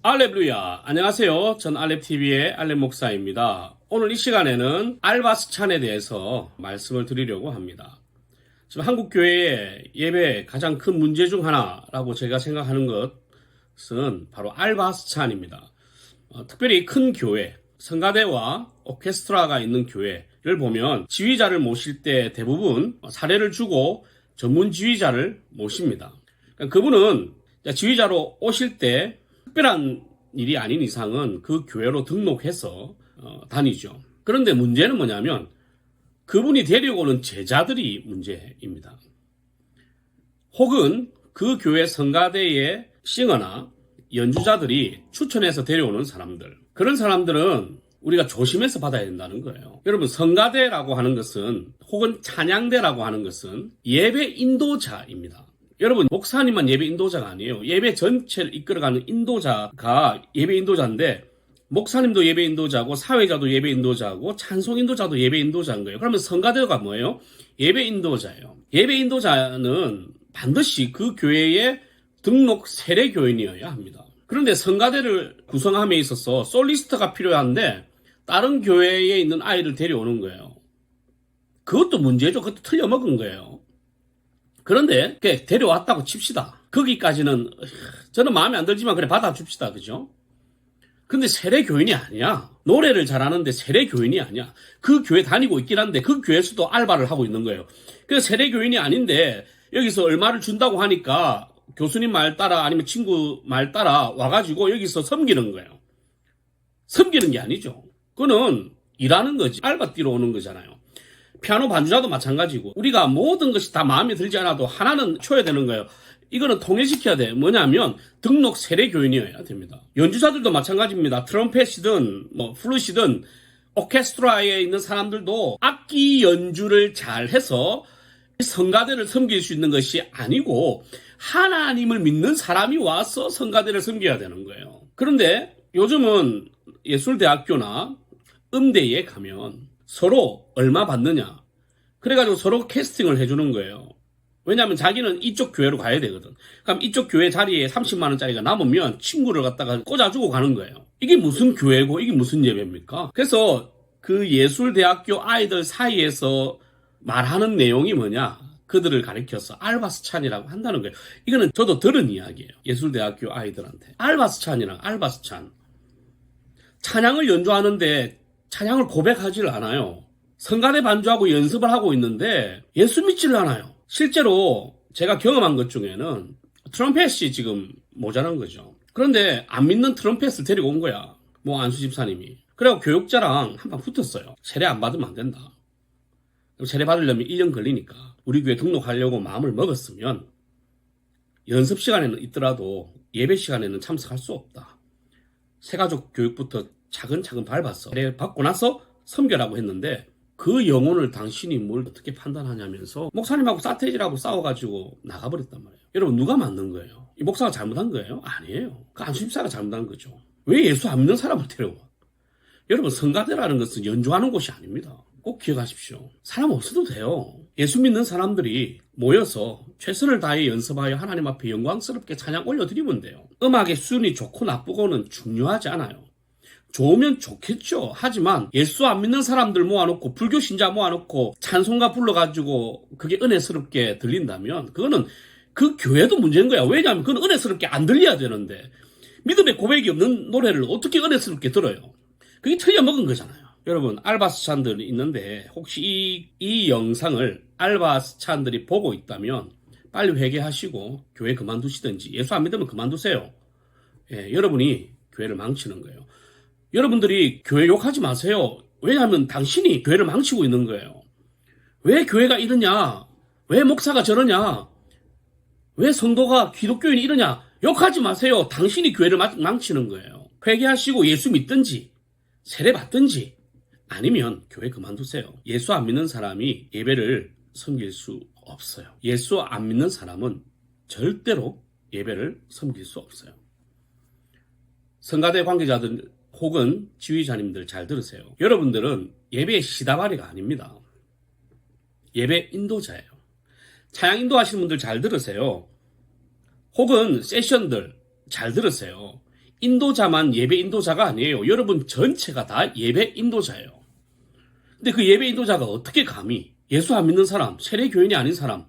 알렙루야, 안녕하세요. 전 알렙TV의 알렙 목사입니다. 오늘 이 시간에는 알바스찬에 대해서 말씀을 드리려고 합니다. 지금 한국 교회의 예배의 가장 큰 문제 중 하나라고 제가 생각하는 것은 바로 알바스찬입니다. 특별히 큰 교회, 성가대와 오케스트라가 있는 교회를 보면 지휘자를 모실 때 대부분 사례를 주고 전문 지휘자를 모십니다. 그러니까 그분은 지휘자로 오실 때 특별한 일이 아닌 이상은 그 교회로 등록해서 다니죠. 그런데 문제는 뭐냐면 그분이 데려오는 제자들이 문제입니다. 혹은 그 교회 성가대의 싱어나 연주자들이 추천해서 데려오는 사람들, 그런 사람들은 우리가 조심해서 받아야 된다는 거예요. 여러분, 성가대라고 하는 것은, 혹은 찬양대라고 하는 것은 예배 인도자입니다. 여러분, 목사님만 예배 인도자가 아니에요. 예배 전체를 이끌어가는 인도자가 예배 인도자인데, 목사님도 예배 인도자고, 사회자도 예배 인도자고, 찬송 인도자도 예배 인도자인 거예요. 그러면 성가대가 뭐예요? 예배 인도자예요. 예배 인도자는 반드시 그 교회의 등록 세례 교인이어야 합니다. 그런데 성가대를 구성함에 있어서 솔리스트가 필요한데, 다른 교회에 있는 아이를 데려오는 거예요. 그것도 문제죠. 그것도 틀려먹은 거예요. 그런데 데려왔다고 칩시다. 거기까지는 저는 마음에 안 들지만 그래 받아줍시다. 그죠? 근데 세례 교인이 아니야. 노래를 잘하는데 세례 교인이 아니야. 그 교회 다니고 있긴 한데 그 교회에서도 알바를 하고 있는 거예요. 그래서 세례 교인이 아닌데 여기서 얼마를 준다고 하니까 교수님 말 따라 아니면 친구 말 따라 와가지고 여기서 섬기는 거예요. 섬기는 게 아니죠. 그거는 일하는 거지. 알바 뛰러 오는 거잖아요. 피아노 반주자도 마찬가지고 우리가 모든 것이 다 마음에 들지 않아도 하나는 쳐야 되는 거예요. 이거는 통일시켜야 돼. 뭐냐면 등록 세례 교인이어야 됩니다. 연주자들도 마찬가지입니다. 트럼펫이든 플룻이든 오케스트라에 있는 사람들도 악기 연주를 잘해서 성가대를 섬길 수 있는 것이 아니고 하나님을 믿는 사람이 와서 성가대를 섬겨야 되는 거예요. 그런데 요즘은 예술대학교나 음대에 가면 서로 얼마 받느냐. 그래가지고 서로 캐스팅을 해주는 거예요. 왜냐하면 자기는 이쪽 교회로 가야 되거든. 그럼 이쪽 교회 자리에 30만 원짜리가 남으면 친구를 갖다가 꽂아주고 가는 거예요. 이게 무슨 교회고 이게 무슨 예배입니까? 그래서 그 예술대학교 아이들 사이에서 말하는 내용이 뭐냐. 그들을 가리켜서 알바스찬이라고 한다는 거예요. 이거는 저도 들은 이야기예요. 예술대학교 아이들한테. 알바스찬이랑 알바스찬. 찬양을 연주하는데 찬양을 고백하지를 않아요. 성가대 반주하고 연습을 하고 있는데 예수 믿지를 않아요. 실제로 제가 경험한 것 중에는 트럼펫이 지금 모자란 거죠. 그런데 안 믿는 트럼펫을 데리고 온 거야. 안수 집사님이. 그래서 교육자랑 한번 붙었어요. 세례 안 받으면 안 된다. 세례 받으려면 1년 걸리니까 우리 교회 등록하려고 마음을 먹었으면 연습 시간에는 있더라도 예배 시간에는 참석할 수 없다. 새가족 교육부터 차근차근 밟았어. 세례 받고 나서 섬겨라고 했는데 그 영혼을 당신이 뭘 어떻게 판단하냐면서 목사님하고 사태질하고 싸워가지고 나가버렸단 말이에요. 여러분, 누가 맞는 거예요? 이 목사가 잘못한 거예요? 아니에요. 그 안수집사가 잘못한 거죠. 왜 예수 안 믿는 사람을 데려와? 여러분, 성가대라는 것은 연주하는 곳이 아닙니다. 꼭 기억하십시오. 사람 없어도 돼요. 예수 믿는 사람들이 모여서 최선을 다해 연습하여 하나님 앞에 영광스럽게 찬양 올려드리면 돼요. 음악의 수준이 좋고 나쁘고는 중요하지 않아요. 좋으면 좋겠죠. 하지만 예수 안 믿는 사람들 모아놓고 불교 신자 모아놓고 찬송가 불러가지고 그게 은혜스럽게 들린다면 그거는 그 교회도 문제인 거야. 왜냐하면 그건 은혜스럽게 안 들려야 되는데 믿음의 고백이 없는 노래를 어떻게 은혜스럽게 들어요. 그게 틀려먹은 거잖아요. 여러분, 알바스찬들이 있는데 혹시 이 영상을 알바스찬들이 보고 있다면 빨리 회개하시고 교회 그만두시든지 예수 안 믿으면 그만두세요. 여러분이 교회를 망치는 거예요. 여러분들이 교회 욕하지 마세요. 왜냐하면 당신이 교회를 망치고 있는 거예요. 왜 교회가 이러냐? 왜 목사가 저러냐? 왜 성도가 기독교인이 이러냐? 욕하지 마세요. 당신이 교회를 망치는 거예요. 회개하시고 예수 믿든지 세례 받든지 아니면 교회 그만두세요. 예수 안 믿는 사람이 예배를 섬길 수 없어요. 예수 안 믿는 사람은 절대로 예배를 섬길 수 없어요. 성가대 관계자들 혹은 지휘자님들 잘 들으세요. 여러분들은 예배의 시다바리가 아닙니다. 예배 인도자예요. 찬양 인도하시는 분들 잘 들으세요. 혹은 세션들 잘 들으세요. 인도자만 예배 인도자가 아니에요. 여러분 전체가 다 예배 인도자예요. 근데 그 예배 인도자가 어떻게 감히 예수 안 믿는 사람, 세례 교인이 아닌 사람,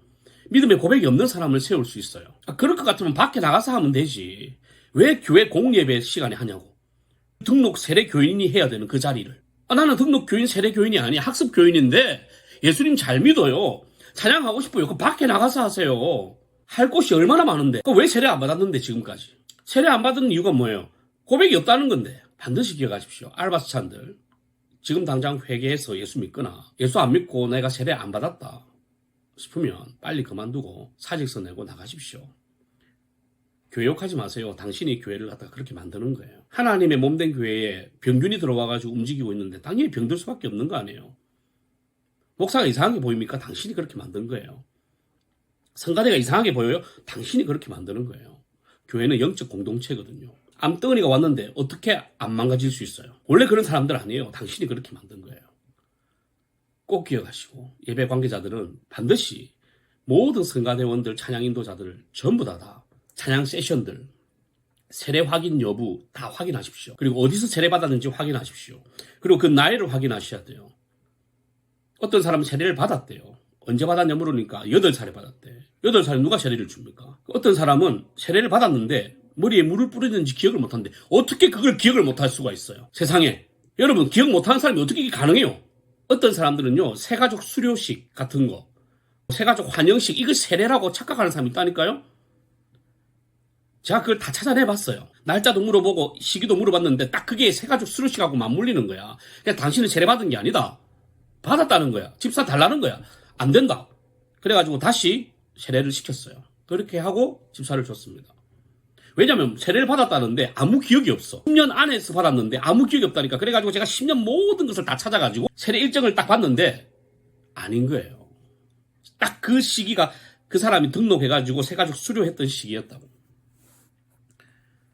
믿음의 고백이 없는 사람을 세울 수 있어요? 그럴 것 같으면 밖에 나가서 하면 되지. 왜 교회 공예배 시간에 하냐고. 등록 세례 교인이 해야 되는 그 자리를. 나는 등록 교인 세례 교인이 아니야. 학습 교인인데 예수님 잘 믿어요. 찬양하고 싶어요. 그 밖에 나가서 하세요. 할 곳이 얼마나 많은데. 왜 세례 안 받았는데 지금까지. 세례 안 받은 이유가 뭐예요? 고백이 없다는 건데. 반드시 기억하십시오. 알바스찬들. 지금 당장 회개해서 예수 믿거나 예수 안 믿고 내가 세례 안 받았다 싶으면 빨리 그만두고 사직서 내고 나가십시오. 교회 욕하지 마세요. 당신이 교회를 갖다가 그렇게 만드는 거예요. 하나님의 몸된 교회에 병균이 들어와가지고 움직이고 있는데 당연히 병들 수밖에 없는 거 아니에요. 목사가 이상하게 보입니까? 당신이 그렇게 만든 거예요. 성가대가 이상하게 보여요? 당신이 그렇게 만드는 거예요. 교회는 영적 공동체거든요. 암덩어리가 왔는데 어떻게 안 망가질 수 있어요? 원래 그런 사람들 아니에요. 당신이 그렇게 만든 거예요. 꼭 기억하시고 예배 관계자들은 반드시 모든 성가대원들, 찬양 인도자들 전부 다 찬양 세션들 세례 확인 여부 다 확인하십시오. 그리고 어디서 세례 받았는지 확인하십시오. 그리고 그 나이를 확인하셔야 돼요. 어떤 사람은 세례를 받았대요. 언제 받았냐 물으니까 8살에 받았대. 8살에 누가 세례를 줍니까? 어떤 사람은 세례를 받았는데 머리에 물을 뿌리는지 기억을 못하는데 어떻게 그걸 기억을 못할 수가 있어요? 세상에. 여러분 기억 못하는 사람이 어떻게 이게 가능해요? 어떤 사람들은요 새가족 수료식 같은 거 새가족 환영식 이거 세례라고 착각하는 사람이 있다니까요. 제가 그걸 다 찾아내봤어요. 날짜도 물어보고 시기도 물어봤는데 딱 그게 새가족 수료식하고 맞물리는 거야. 그러니까 당신은 세례 받은 게 아니다. 받았다는 거야. 집사 달라는 거야. 안 된다. 그래가지고 다시 세례를 시켰어요. 그렇게 하고 집사를 줬습니다. 왜냐면 세례를 받았다는데 아무 기억이 없어. 10년 안에서 받았는데 아무 기억이 없다니까. 그래가지고 제가 10년 모든 것을 다 찾아가지고 세례 일정을 딱 봤는데 아닌 거예요. 딱 그 시기가 그 사람이 등록해가지고 새가족 수료했던 시기였다고.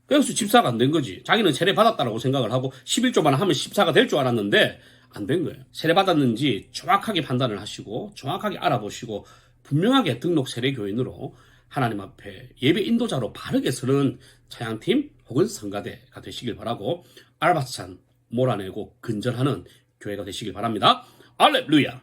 그래서 집사가 안 된 거지. 자기는 세례 받았다라고 생각을 하고 11조만 하면 집사가 될 줄 알았는데 안 된 거예요. 세례 받았는지 정확하게 판단을 하시고 정확하게 알아보시고 분명하게 등록 세례 교인으로 하나님 앞에 예배 인도자로 바르게 서는 찬양팀 혹은 성가대가 되시길 바라고 알바스찬 몰아내고 근절하는 교회가 되시길 바랍니다. 알렐루야.